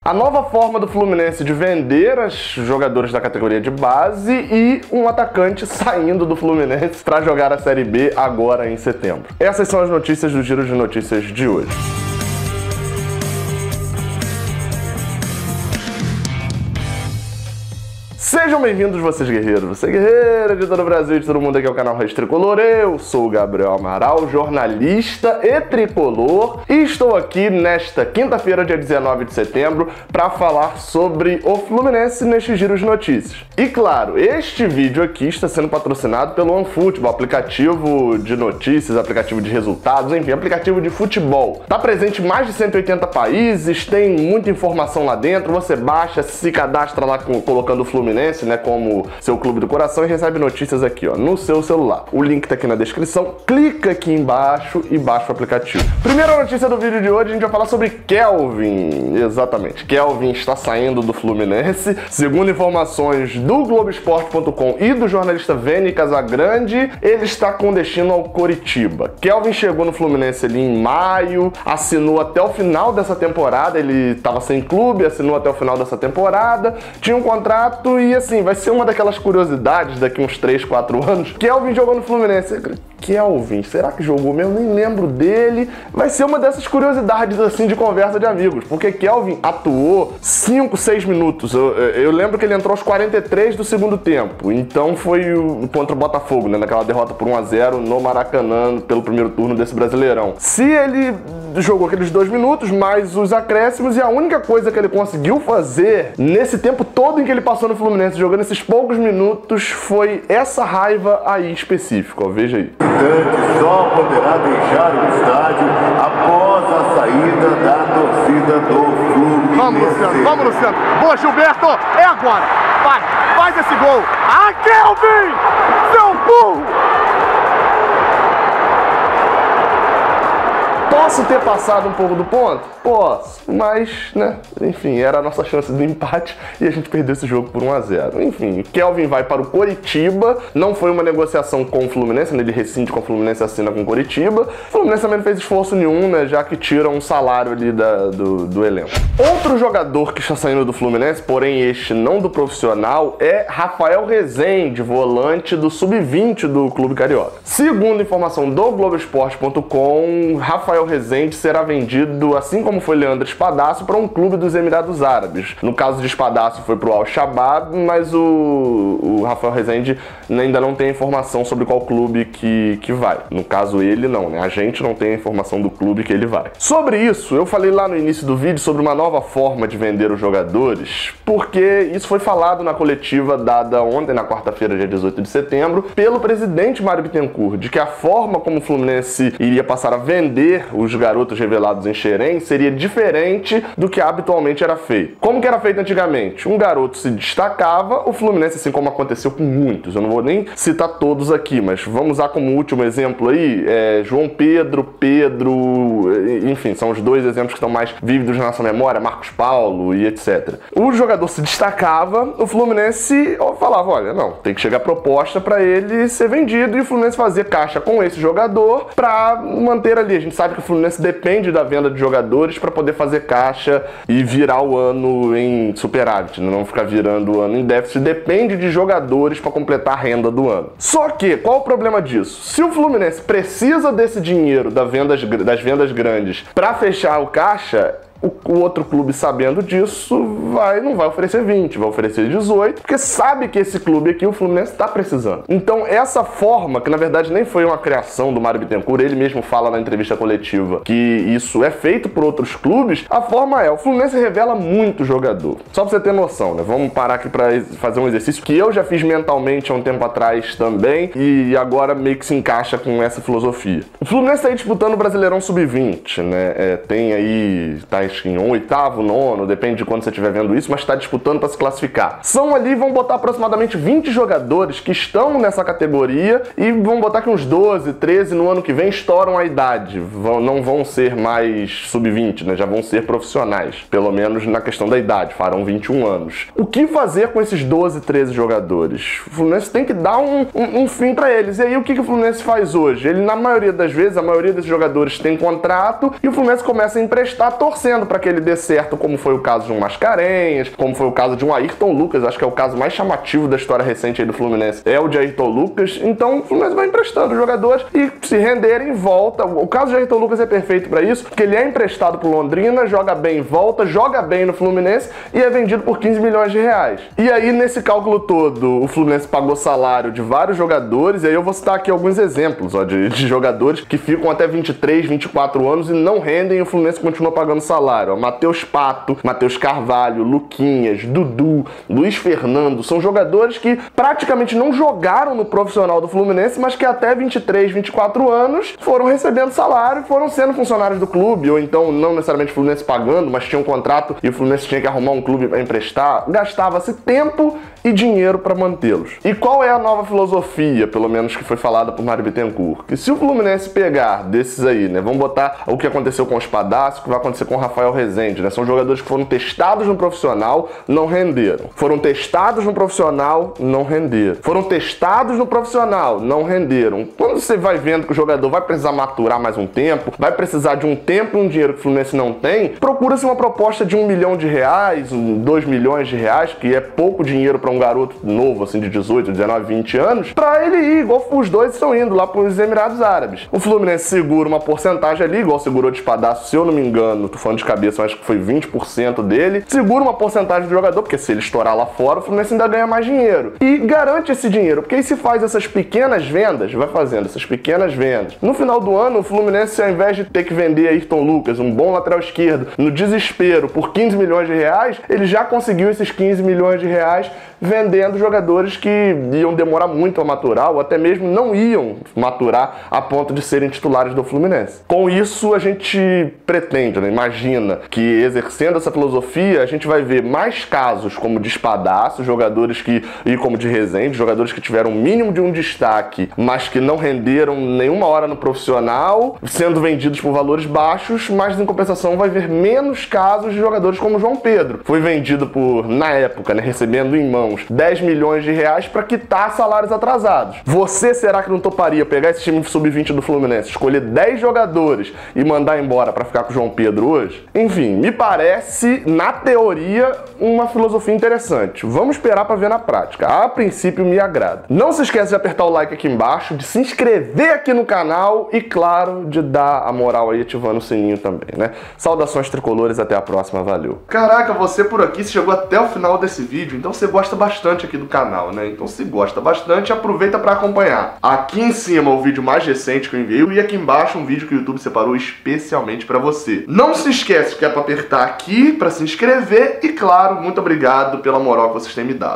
A nova forma do Fluminense de vender os jogadores da categoria de base e um atacante saindo do Fluminense para jogar a Série B agora em setembro. Essas são as notícias do Giro de Notícias de hoje. Sejam bem-vindos, vocês guerreiros, você guerreira de todo o Brasil e de todo mundo aqui ao canal Raiz Tricolor. Eu sou o Gabriel Amaral, jornalista e tricolor, e estou aqui nesta quinta-feira, dia 19 de setembro, para falar sobre o Fluminense neste Giro de Notícias. E claro, este vídeo aqui está sendo patrocinado pelo OneFootball, aplicativo de notícias, aplicativo de resultados, enfim, aplicativo de futebol. Está presente em mais de 180 países, tem muita informação lá dentro, você baixa, se cadastra lá colocando o Fluminense, né, como seu clube do coração e recebe notícias aqui, ó, no seu celular. O link tá aqui na descrição, clica aqui embaixo e baixa o aplicativo. Primeira notícia do vídeo de hoje, a gente vai falar sobre Kelvin. Exatamente, Kelvin está saindo do Fluminense. Segundo informações do Globoesporte.com e do jornalista Vene Casagrande, ele está com destino ao Coritiba. Kelvin chegou no Fluminense ali em maio, assinou até o final dessa temporada, ele estava sem clube, assinou até o final dessa temporada, tinha um contrato e assim, vai ser uma daquelas curiosidades daqui uns 3, 4 anos. Kelvin jogou no Fluminense. Kelvin, será que jogou mesmo? Nem lembro dele. Vai ser uma dessas curiosidades assim de conversa de amigos, porque Kelvin atuou 5, 6 minutos. Eu lembro que ele entrou aos 43 do segundo tempo. Então foi contra o Botafogo, né? Naquela derrota por 1-0 no Maracanã pelo primeiro turno desse Brasileirão. Se ele jogou aqueles 2 minutos, mais os acréscimos, e a única coisa que ele conseguiu fazer nesse tempo todo em que ele passou no Fluminense, jogando esses poucos minutos, foi essa raiva aí específica, ó, veja aí. Só poderá deixar o estádio após a saída da torcida do Fluminense. Vamos, Luciano. Boa, Gilberto. É agora. Vai, faz esse gol. Ah, Kelvin! Seu burro! Posso ter passado um pouco do ponto? Posso, mas, né, enfim, era a nossa chance do empate e a gente perdeu esse jogo por 1-0. Enfim, Kelvin vai para o Coritiba, não foi uma negociação com o Fluminense, né, ele rescinde com o Fluminense e assina com o Coritiba. O Fluminense também não fez esforço nenhum, né, já que tira um salário ali do elenco. Outro jogador que está saindo do Fluminense, porém este não do profissional, é Rafael Rezende, volante do Sub-20 do Clube Carioca. Segundo informação do Globoesporte.com, Rafael Rezende será vendido, assim como foi Leandro Espadacio, para um clube dos Emirados Árabes. No caso de Espadacio foi para o Al-Shabaab, mas o Rafael Rezende ainda não tem informação sobre qual clube que vai. No caso ele não, né? A gente não tem a informação do clube que ele vai. Sobre isso, eu falei lá no início do vídeo sobre uma nova forma de vender os jogadores, porque isso foi falado na coletiva dada ontem, na quarta-feira, dia 18 de setembro, pelo presidente Mário Bittencourt, de que a forma como o Fluminense iria passar a vender os garotos revelados em Xerém seria diferente do que habitualmente era feito. Como que era feito antigamente? Um garoto se destacava, o Fluminense, assim como aconteceu com muitos, eu não vou nem citar todos aqui, mas vamos usar como último exemplo aí, João Pedro, enfim, são os dois exemplos que estão mais vívidos na nossa memória, Marcos Paulo e etc. O jogador se destacava, o Fluminense falava, olha, não, tem que chegar proposta para ele ser vendido, e o Fluminense fazia caixa com esse jogador para manter ali. A gente sabe que o Fluminense depende da venda de jogadores para poder fazer caixa e virar o ano em superávit, não ficar virando o ano em déficit, depende de jogadores para completar a renda do ano. Só que, qual o problema disso? Se o Fluminense precisa desse dinheiro das vendas grandes para fechar o caixa, o outro clube, sabendo disso, não vai oferecer 20, vai oferecer 18, porque sabe que esse clube aqui, o Fluminense, está precisando. Então, essa forma, que na verdade nem foi uma criação do Mário Bittencourt, ele mesmo fala na entrevista coletiva que isso é feito por outros clubes, a forma o Fluminense revela muito jogador. Só pra você ter noção, né? Vamos parar aqui pra fazer um exercício que eu já fiz mentalmente há um tempo atrás também, e agora meio que se encaixa com essa filosofia. O Fluminense tá aí disputando o Brasileirão Sub-20, né? Tem aí, tá em 8º, 9º, depende de quando você estiver vendo isso, mas está disputando para se classificar. São ali, vão botar aproximadamente 20 jogadores que estão nessa categoria e vão botar que uns 12, 13 no ano que vem estouram a idade. Não vão ser mais sub-20, né? Já vão ser profissionais, pelo menos na questão da idade, farão 21 anos. O que fazer com esses 12, 13 jogadores? O Fluminense tem que dar um fim para eles. E aí o que o Fluminense faz hoje? Ele, na maioria das vezes, a maioria desses jogadores tem contrato e o Fluminense começa a emprestar torcendo torcendo para que ele dê certo, como foi o caso de um Mascarenhas, como foi o caso de um Ayrton Lucas. Acho que é o caso mais chamativo da história recente aí do Fluminense, é o de Ayrton Lucas. Então o Fluminense vai emprestando jogadores e se renderem, volta. O caso de Ayrton Lucas é perfeito para isso, porque ele é emprestado pro Londrina, joga bem, volta, joga bem no Fluminense e é vendido por 15 milhões de reais. E aí, nesse cálculo todo, o Fluminense pagou salário de vários jogadores, e aí eu vou citar aqui alguns exemplos de jogadores que ficam até 23, 24 anos e não rendem, e o Fluminense continua pagando salário. Matheus Pato, Matheus Carvalho, Luquinhas, Dudu, Luiz Fernando, são jogadores que praticamente não jogaram no profissional do Fluminense, mas que até 23, 24 anos foram recebendo salário, foram sendo funcionários do clube, ou então não necessariamente o Fluminense pagando, mas tinha um contrato e o Fluminense tinha que arrumar um clube para emprestar. Gastava-se tempo e dinheiro para mantê-los. E qual é a nova filosofia, pelo menos que foi falada por Mário Bittencourt? Que se o Fluminense pegar desses aí, né, vamos botar o que aconteceu com o Espadásio, o que vai acontecer com o Rafael Rezende, né, são jogadores que foram testados no profissional, não renderam. Foram testados no profissional, não renderam. Foram testados no profissional, não renderam. Quando você vai vendo que o jogador vai precisar maturar mais um tempo, vai precisar de um tempo e um dinheiro que o Fluminense não tem, procura-se uma proposta de R$1 milhão, R$2 milhões, que é pouco dinheiro para um garoto novo, assim, de 18, 19, 20 anos, pra ele ir, igual os dois estão indo lá pros Emirados Árabes. O Fluminense segura uma porcentagem ali, igual segurou de Espadásio, se eu não me engano, tô falando de cabeça, eu acho que foi 20% dele, segura uma porcentagem do jogador, porque se ele estourar lá fora, o Fluminense ainda ganha mais dinheiro. E garante esse dinheiro, porque aí se faz essas pequenas vendas, vai fazendo essas pequenas vendas. No final do ano, o Fluminense, ao invés de ter que vender Ayrton Lucas, um bom lateral esquerdo, no desespero, por R$15 milhões, ele já conseguiu esses R$15 milhões vendendo jogadores que iam demorar muito a maturar, ou até mesmo não iam maturar a ponto de serem titulares do Fluminense. Com isso, a gente pretende, né, imagina que exercendo essa filosofia, a gente vai ver mais casos como de Espadásio, jogadores e como de Rezende, jogadores que tiveram o mínimo de um destaque, mas que não renderam nenhuma hora no profissional, sendo vendidos por valores baixos, mas em compensação vai ver menos casos de jogadores como João Pedro. Foi vendido por, na época, né, recebendo em mãos R$10 milhões para quitar salários atrasados. Você, será que não toparia pegar esse time sub-20 do Fluminense, escolher 10 jogadores e mandar embora para ficar com o João Pedro hoje? Enfim, me parece, na teoria, uma filosofia interessante. Vamos esperar para ver na prática. A princípio, me agrada. Não se esqueça de apertar o like aqui embaixo, de se inscrever aqui no canal e, claro, de dar a moral aí ativando o sininho também, né? Saudações tricolores, até a próxima, valeu. Caraca, você por aqui chegou até o final desse vídeo, então você gosta bastante aqui do canal, né? Então se gosta bastante, aproveita para acompanhar. Aqui em cima o vídeo mais recente que eu enviei e aqui embaixo um vídeo que o YouTube separou especialmente para você. Não se esquece que é para apertar aqui para se inscrever e, claro, muito obrigado pela moral que vocês têm me dado.